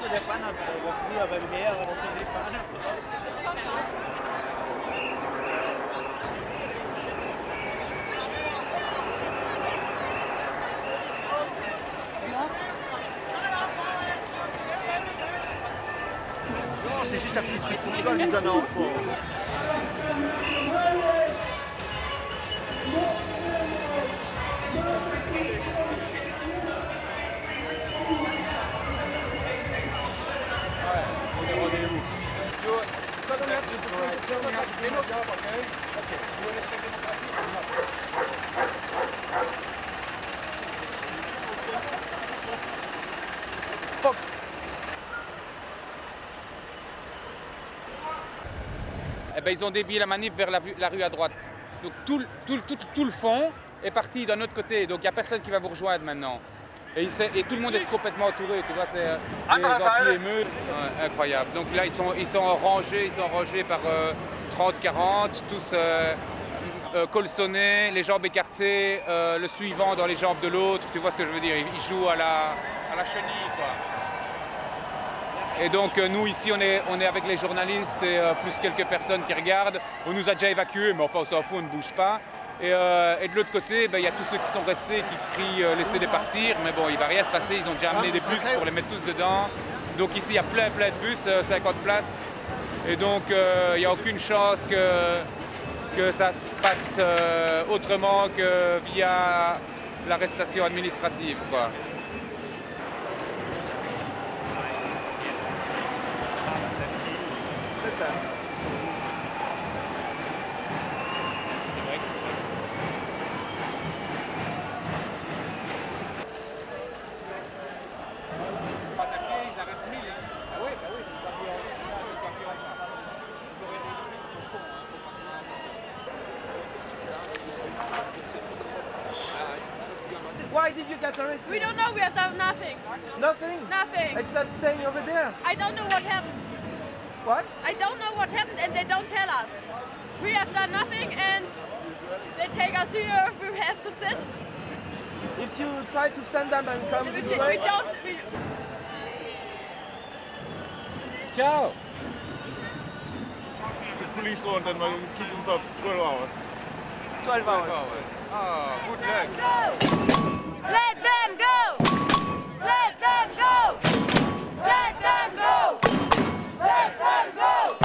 Auto der Bannert, aber früher beim Meer war das irgendwie Fahne. Non, c'est juste un petit truc pour toi, lui d'un enfant. Eh ben, ils ont dévié la manif vers la rue à droite. Donc tout le fond est parti d'un autre côté. Donc il n'y a personne qui va vous rejoindre maintenant. Et tout le monde est complètement entouré. Tu vois, c'est les anti-émeutes. Ouais, incroyable. Donc là, ils sont rangés par 30-40, tous colsonnés, les jambes écartées, le suivant dans les jambes de l'autre. Tu vois ce que je veux dire? Ils jouent à la chenille, quoi. Et donc nous ici on est avec les journalistes et plus quelques personnes qui regardent. On nous a déjà évacués, mais enfin on s'en fout, on ne bouge pas. Et de l'autre côté, il y a tous ceux qui sont restés qui crient laissez-les partir, mais bon il ne va rien se passer, ils ont déjà amené des bus pour les mettre tous dedans. Donc ici il y a plein de bus, 50 places. Et donc il n'y a aucune chance que ça se passe autrement que via l'arrestation administrative, quoi. Why did you get arrested? We don't know, we have done nothing. Nothing? Nothing. Except staying over there. I don't know what happened. What? I don't know what happened and they don't tell us. We have done nothing and they take us here, we have to sit. If you try to stand up and come this We way... don't... Ciao! It's a police law and then we keep them for 12 hours. 12 hours. Ah, good luck! Let them go! Let them go! Let them go! Let them go!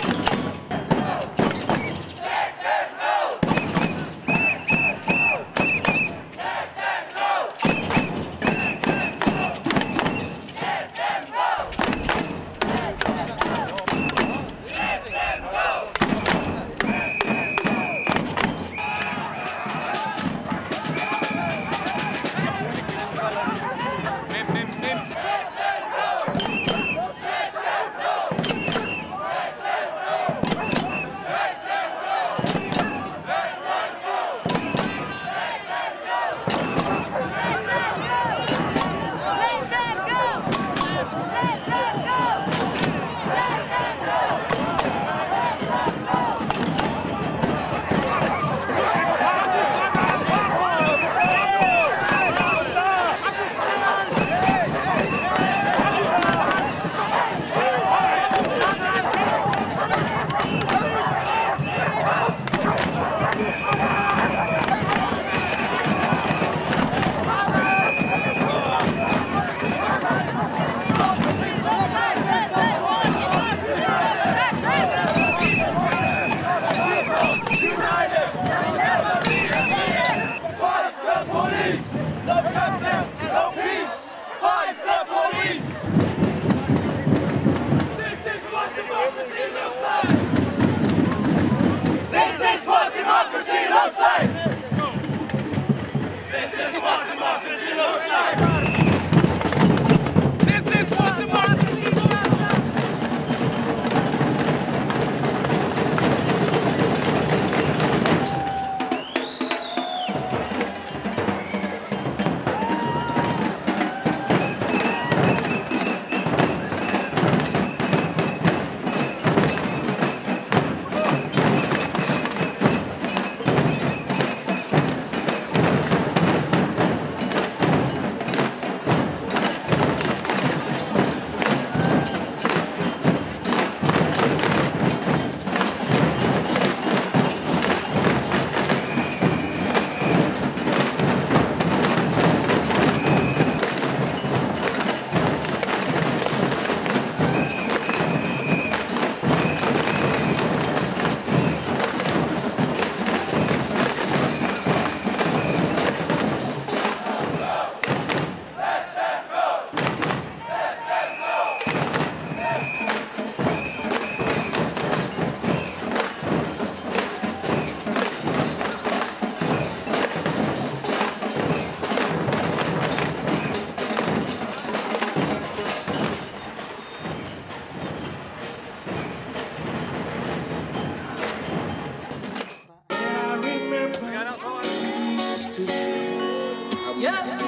Yes,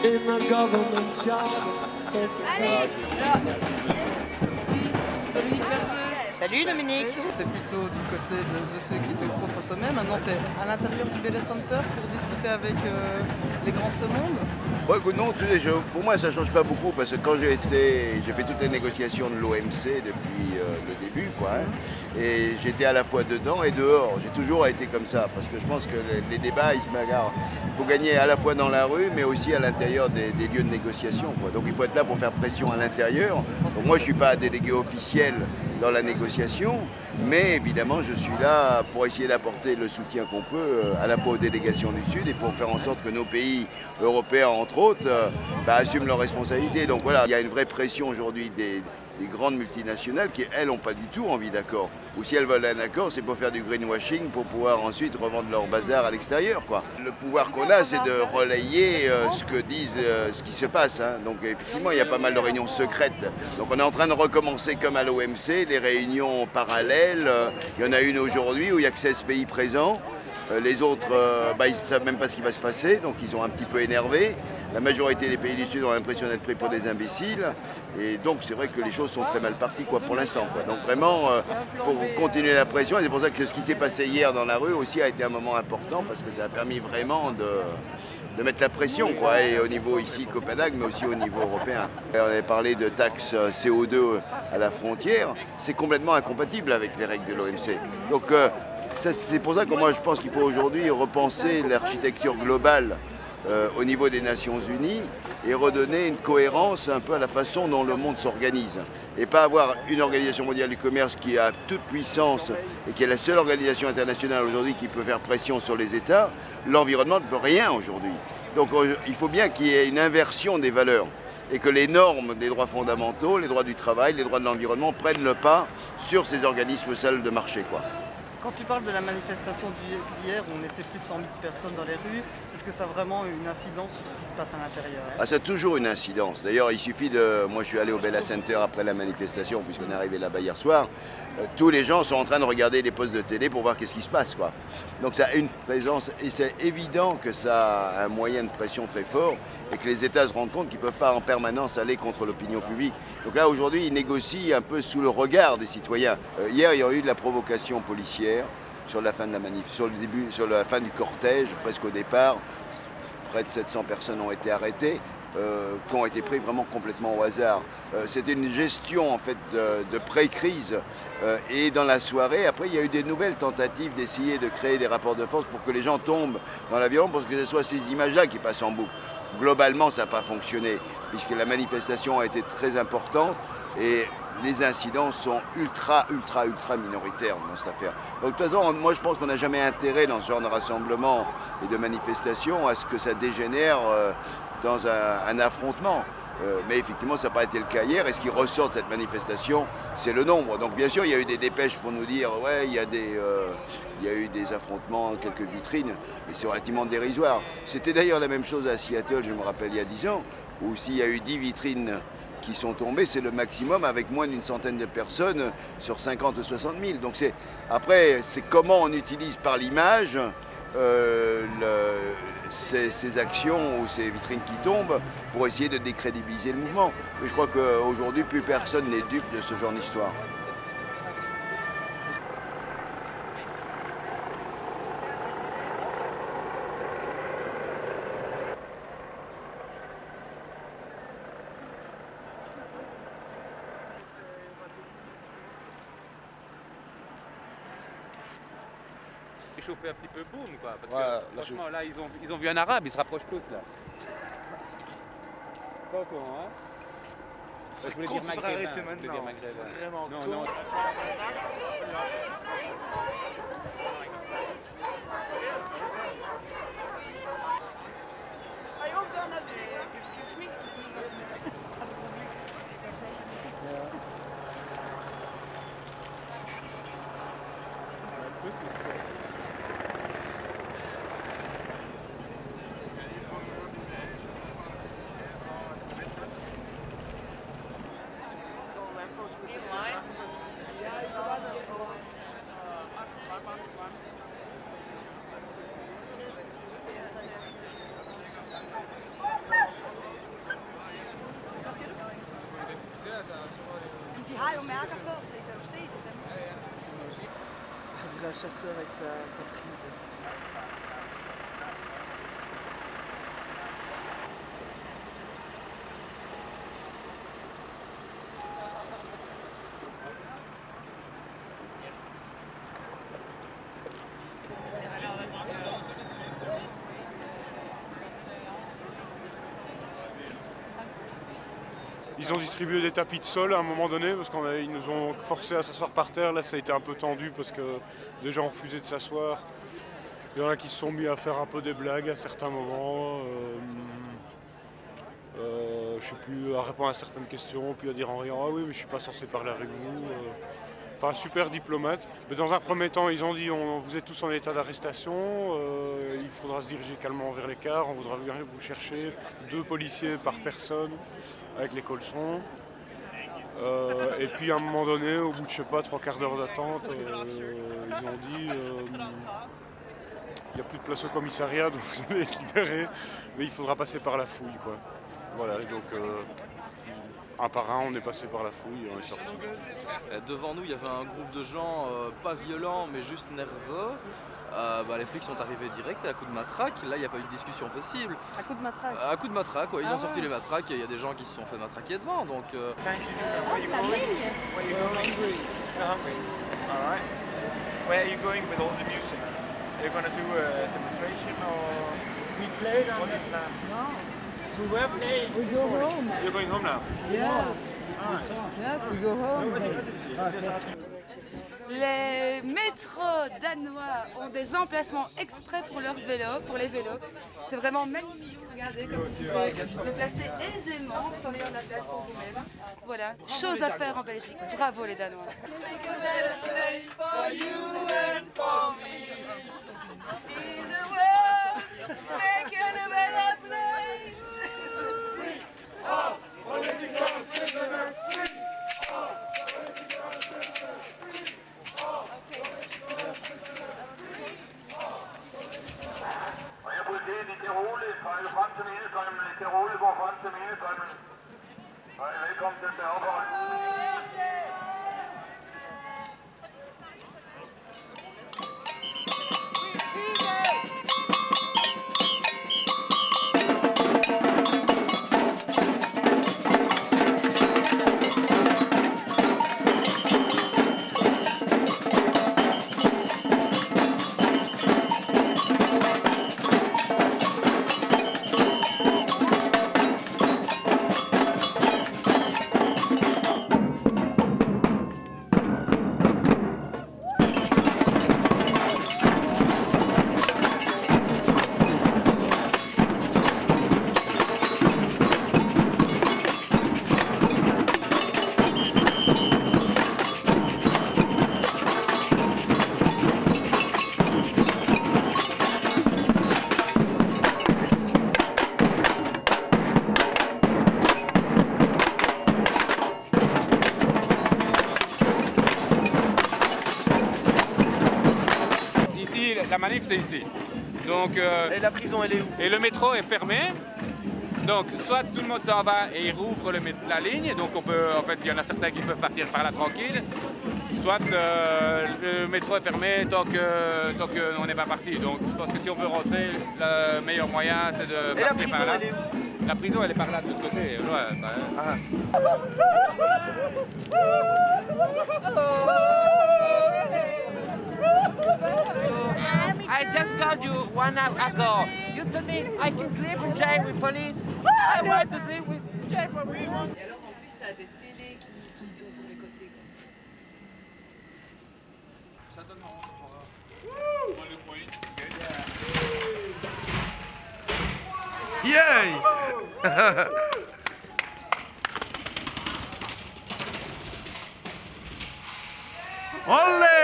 in a government yard. Salut Dominique. T'es plutôt du côté de ceux qui étaient contre sommet. Maintenant t'es à l'intérieur du Bell Center pour discuter avec les grands de ce monde. Ouais, non, tu sais, pour moi ça change pas beaucoup parce que quand j'ai fait toutes les négociations de l'OMC depuis le début, quoi, hein, et j'étais à la fois dedans et dehors. J'ai toujours été comme ça parce que je pense que les débats, ils se bagarrent. Il faut gagner à la fois dans la rue, mais aussi à l'intérieur des lieux de négociation, quoi. Donc il faut être là pour faire pression à l'intérieur. Donc moi je suis pas délégué officiel dans la négociation, mais évidemment je suis là pour essayer d'apporter le soutien qu'on peut à la fois aux délégations du Sud et pour faire en sorte que nos pays européens, entre autres, assument leurs responsabilités. Donc voilà, il y a une vraie pression aujourd'hui des grandes multinationales qui, elles, n'ont pas du tout envie d'accord. Ou si elles veulent un accord, c'est pour faire du greenwashing, pour pouvoir ensuite revendre leur bazar à l'extérieur, quoi. Le pouvoir qu'on a, c'est de relayer ce qui se passe, hein. Donc effectivement, il y a pas mal de réunions secrètes. Donc on est en train de recommencer comme à l'OMC, des réunions parallèles. Il y en a une aujourd'hui où il n'y a que 16 pays présents. Les autres, ils ne savent même pas ce qui va se passer, donc ils sont un petit peu énervés. La majorité des pays du Sud ont l'impression d'être pris pour des imbéciles. Et donc c'est vrai que les choses sont très mal parties, quoi, pour l'instant, quoi. Donc vraiment, il faut continuer la pression. Et c'est pour ça que ce qui s'est passé hier dans la rue aussi a été un moment important, parce que ça a permis vraiment de mettre la pression, quoi, et au niveau ici Copenhague, mais aussi au niveau européen. On avait parlé de taxes CO2 à la frontière. C'est complètement incompatible avec les règles de l'OMC. Donc c'est pour ça que moi je pense qu'il faut aujourd'hui repenser l'architecture globale au niveau des Nations Unies et redonner une cohérence un peu à la façon dont le monde s'organise. Et pas avoir une organisation mondiale du commerce qui a toute puissance et qui est la seule organisation internationale aujourd'hui qui peut faire pression sur les États. L'environnement ne peut rien aujourd'hui. Donc il faut bien qu'il y ait une inversion des valeurs et que les normes des droits fondamentaux, les droits du travail, les droits de l'environnement prennent le pas sur ces organismes seuls de marché, quoi. Quand tu parles de la manifestation d'hier, où on était plus de 100 000 personnes dans les rues, est-ce que ça a vraiment une incidence sur ce qui se passe à l'intérieur? Ça a toujours une incidence. D'ailleurs, il suffit de... Moi, je suis allé au Bella Center après la manifestation, puisqu'on est arrivé là-bas hier soir. Tous les gens sont en train de regarder les postes de télé pour voir qu'est-ce qui se passe, quoi. Donc ça a une présence, et c'est évident que ça a un moyen de pression très fort, et que les États se rendent compte qu'ils ne peuvent pas en permanence aller contre l'opinion publique. Donc là, aujourd'hui, ils négocient un peu sous le regard des citoyens. Hier, il y a eu de la provocation policière sur la fin de la manif, sur la fin du cortège, presque au départ. Près de 700 personnes ont été arrêtées, qui ont été prises vraiment complètement au hasard. C'était une gestion en fait de pré-crise. Et dans la soirée, après, il y a eu des nouvelles tentatives d'essayer de créer des rapports de force pour que les gens tombent dans la violence, pour que ce soit ces images-là qui passent en boucle. Globalement, ça n'a pas fonctionné, puisque la manifestation a été très importante et les incidents sont ultra minoritaires dans cette affaire. Donc de toute façon, moi je pense qu'on n'a jamais intérêt dans ce genre de rassemblement et de manifestation à ce que ça dégénère dans un affrontement. Mais effectivement, ça n'a pas été le cas hier. Et ce qui ressort de cette manifestation, c'est le nombre. Donc bien sûr, il y a eu des dépêches pour nous dire « ouais, il y a eu des affrontements, quelques vitrines », mais c'est relativement dérisoire. C'était d'ailleurs la même chose à Seattle, je me rappelle, il y a 10 ans, où s'il y a eu 10 vitrines qui sont tombées, c'est le maximum avec moins d'une centaine de personnes sur 50 ou 60 000. Donc après, c'est comment on utilise par l'image ces actions ou ces vitrines qui tombent pour essayer de décrédibiliser le mouvement. Mais je crois qu'aujourd'hui, plus personne n'est dupe de ce genre d'histoire. Chauffer un petit peu boum, quoi, parce que franchement là ils ont vu un arabe, ils se rapprochent tous là. Attention, hein. C'est con, tu devrais arrêter maintenant, c'est vraiment con. Non. Excuse me. chasseur avec sa prise. Ils ont distribué des tapis de sol à un moment donné parce qu'ils nous ont forcé à s'asseoir par terre. Là, ça a été un peu tendu parce que des gens ont refusé de s'asseoir. Il y en a qui se sont mis à faire un peu des blagues à certains moments. Je sais plus, à répondre à certaines questions, puis à dire en riant « Ah oui, mais je suis pas censé parler avec vous ». Enfin, super diplomate. Mais dans un premier temps, ils ont dit vous êtes tous en état d'arrestation, il faudra se diriger calmement vers l'écart, on voudra venir vous chercher, 2 policiers par personne avec les colsons. Et puis à un moment donné, au bout de je sais pas, 3/4 d'heure d'attente, ils ont dit il n'y a plus de place au commissariat, donc vous allez être libérés, mais il faudra passer par la fouille, quoi. Voilà, et donc un par un, on est passé par la fouille et on est sorti. Devant nous, il y avait un groupe de gens pas violents, mais juste nerveux. Les flics sont arrivés direct et à coup de matraque. Là, il n'y a pas eu de discussion possible. À coup de matraque. À coup de matraque, ouais. Ils ont sorti les matraques et il y a des gens qui se sont fait matraquer devant. Donc, Where are you going with all the music? Are you going to do a demonstration or? We played on the plans. No. We were playing. We go home. You're going home now? Yes. Yes, we go home. Les métros danois ont des emplacements exprès pour leurs vélos, pour les vélos. C'est vraiment magnifique. Regardez comme vous pouvez le placer aisément tout en ayant de la place pour vous-même. Voilà, chose à faire en Belgique. Bravo les Danois. La manif c'est ici. Donc, et la prison elle est où? Et le métro est fermé. Donc soit tout le monde s'en va et il rouvre la ligne, donc on peut, en fait il y en a certains qui peuvent partir par là tranquille. Soit le métro est fermé tant qu'on n'est pas parti. Donc je pense que si on veut rentrer, le meilleur moyen c'est de partir par là. La prison elle est par là de l'autre côté. Ouais, I just called you 1 hour ago. You told me I can sleep in jail with police. I want to sleep with jail with police. Et alors en plus t'as des télés qui sont sur les côtés comme ça. Ça donne marrant, Yay! Olé!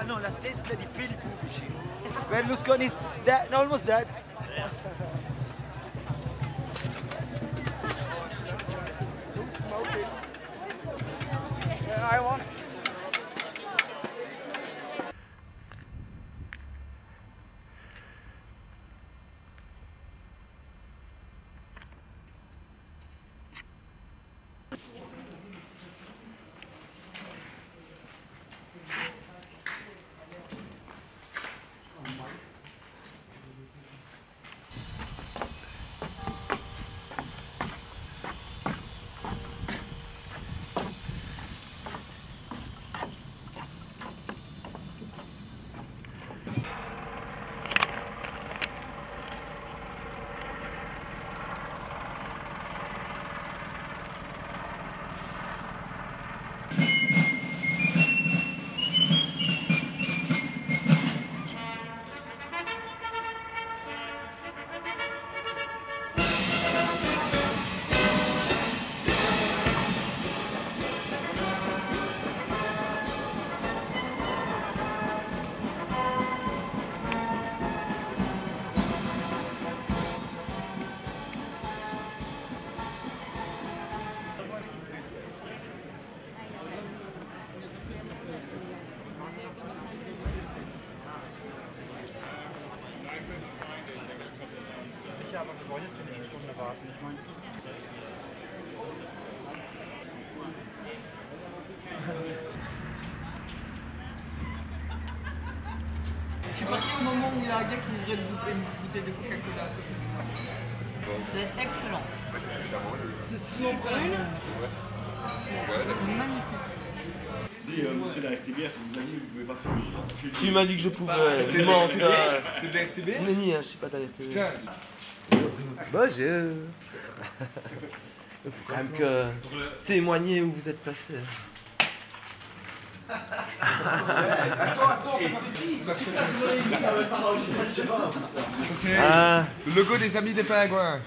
no, la testa di peli pubblici. Berlusconi is dead, almost dead. I want it. Ja, aber wir wollen jetzt nicht eine Stunde warten. Ich meine, Je suis parti au moment où il y a un gars qui ouvrait une bouteille de Coca-Cola à côté de moi. C'est excellent. C'est super bon. C'est magnifique. Monsieur la RTBF, vous avez dit que vous ne pouvez pas fumer. Tu m'as dit que je pouvais. T'es de la RTBF? Nenni, je suis pas de la RTBF. Bonjour. Il faut quand même que témoigner où vous êtes passé. Attends, c'est le logo des Amis des Pingouins.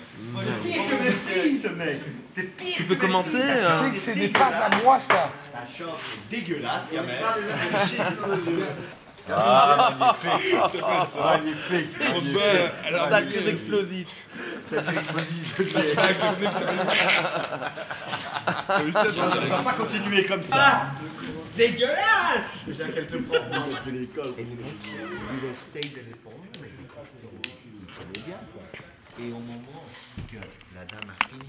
Pire que mes filles, ce mec. T'es pire. Tu peux commenter. Tu sais que c'est des pas à moi, ça. La chambre est dégueulasse, quand même. Magnifique. Sature explosif. Sature explosif. On va pas continuer comme ça. Dégueulasse! Déjà qu'elle te prend de l'école. Et le mec, il essaye de répondre, mais je pense qu'il connaît bien, quoi. Et au moment que la dame a fini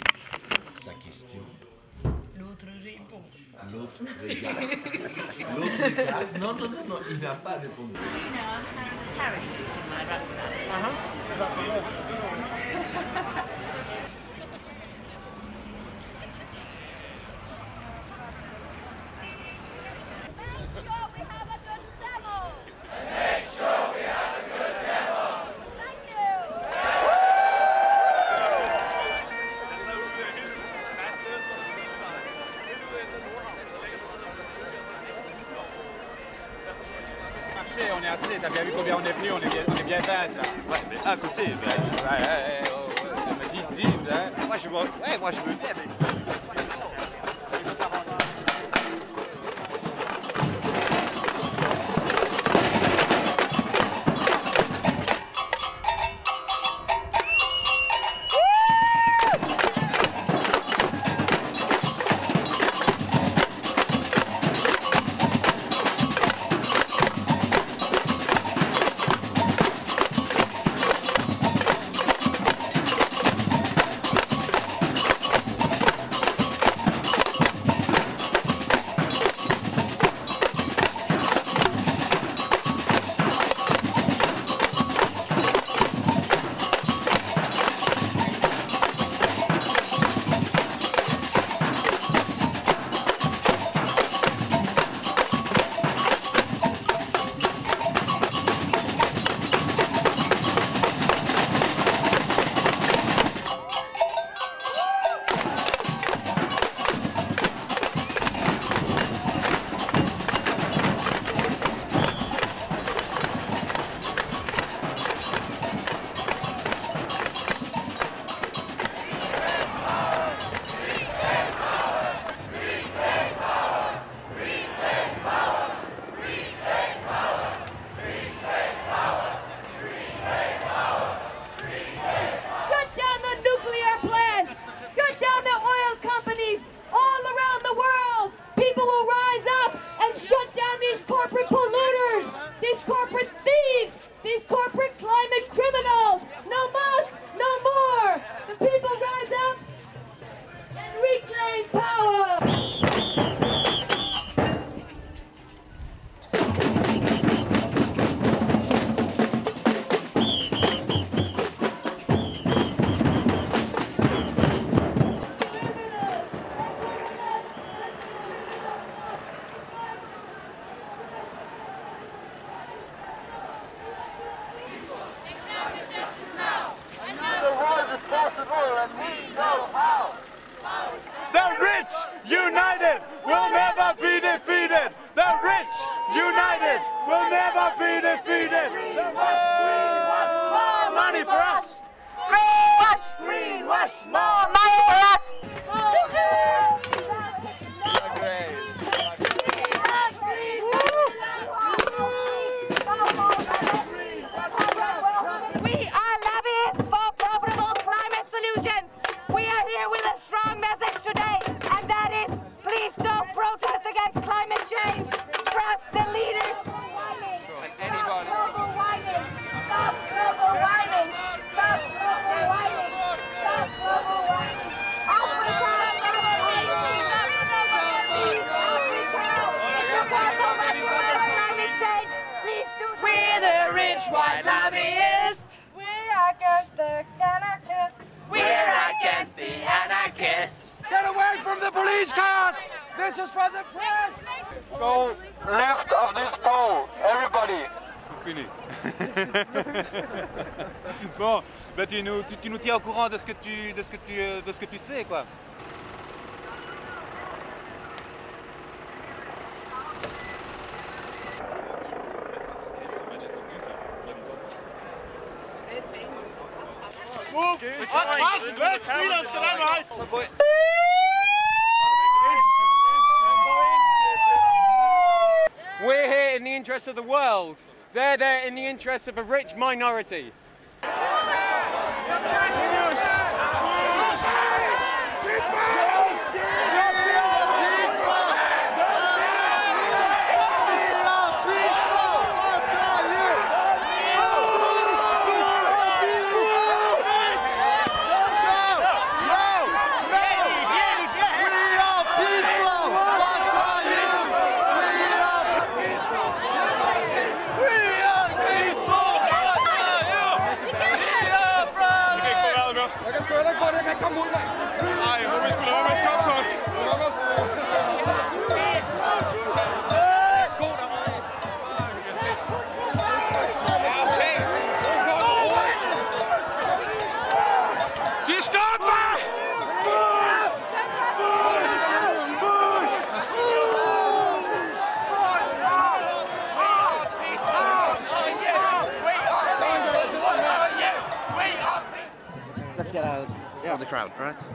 sa question, l'autre répond. L'autre regarde. L'autre regarde. Non, il n'a pas répondu. On est assez, t'as bien vu combien on est venu, on est bien 20 là. Ouais, mais à côté, Ouais, 10, hein. moi je veux bien, mais... 'cause we know how. The rich united will never be defeated. The rich united will never be defeated. More money for us. Greenwash, more money for us. We are lobbyists for profitable climate solutions. We are here with a strong message today, and that is, please don't protest against climate change. Trust the leaders. And anybody. Stop global warming. Stop global warming. Stop global warming. Stop global warming. Africa, we're the rich white lobbyists. We're against the anarchists. We're against the anarchists. Get away from the police cars! This is for the press! Go left of this pole, everybody. Fini. Bon, bah tu nous tiens au courant de ce que tu sais, quoi. We're here in the interest of the world. They're there in the interest of a rich minority. Ej, hvor vi skulle lade være med at skabe sådan. De stopper! Let's get out of the crowd, right?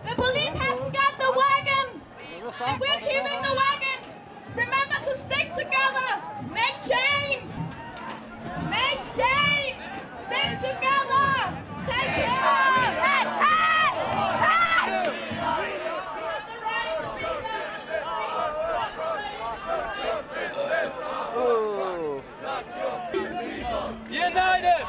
The police hasn't got the wagon! And we're keeping the wagon! Remember to stick together! Make chains! Make chains! Stick together! Take care! Hey! Hey! Oh. United!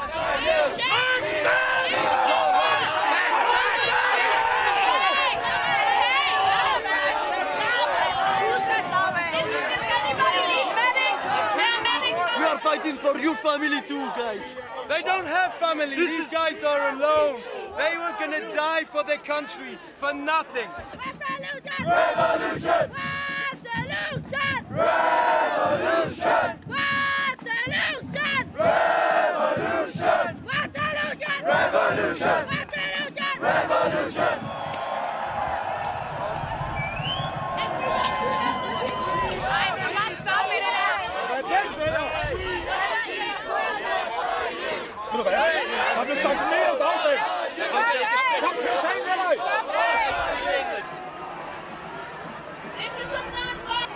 We are fighting for your family too, guys. They don't have family. These guys are alone. They were gonna die for their country, for nothing. Revolution! Revolution! Revolution! Revolution! Revolution! Revolution! Revolution! Revolution! I'm not stopping it now. This is a non-violent.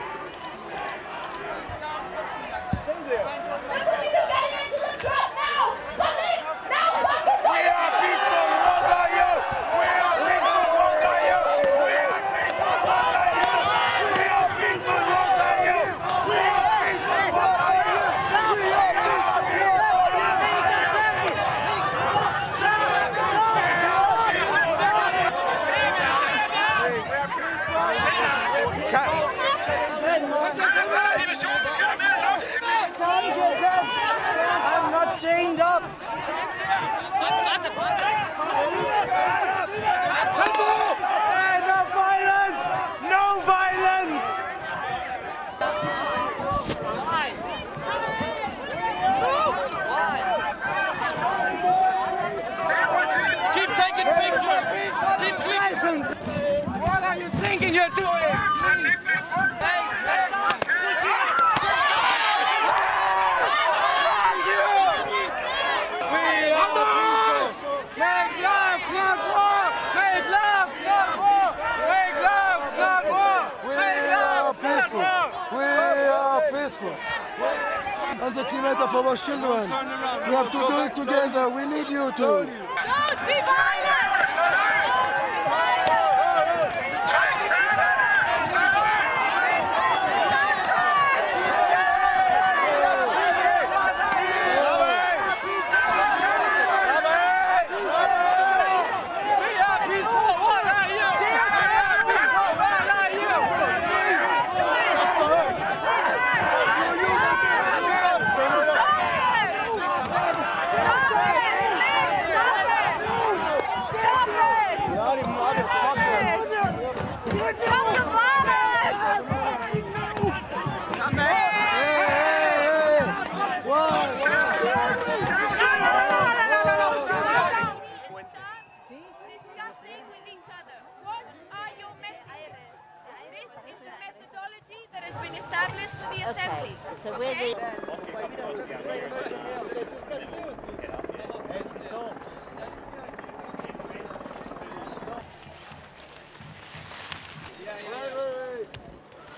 down! What are you thinking you're doing? Please. And the climate of our children. We have to do it together. We need you to. Don't be violent!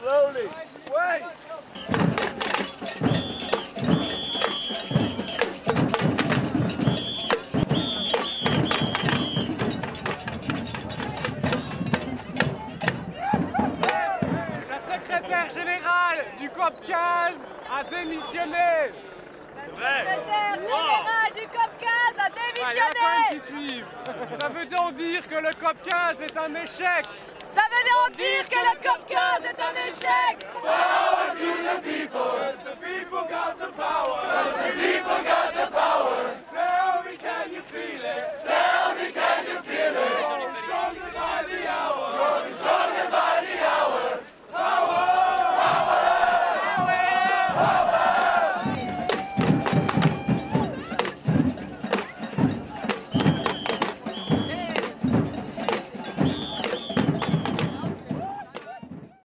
Slowly. Wait. La secrétaire générale du COP 15 a démissionné. La secrétaire générale du COP 15 a démissionné. Il y en a quand même qui suivent. Ça veut donc dire que le COP 15 est un échec. Ça veut donc dire que le COP 15 est un échec. Power to the people. The people got the power. The people got the power. Tell me, can you feel it? Tell me, can you feel it?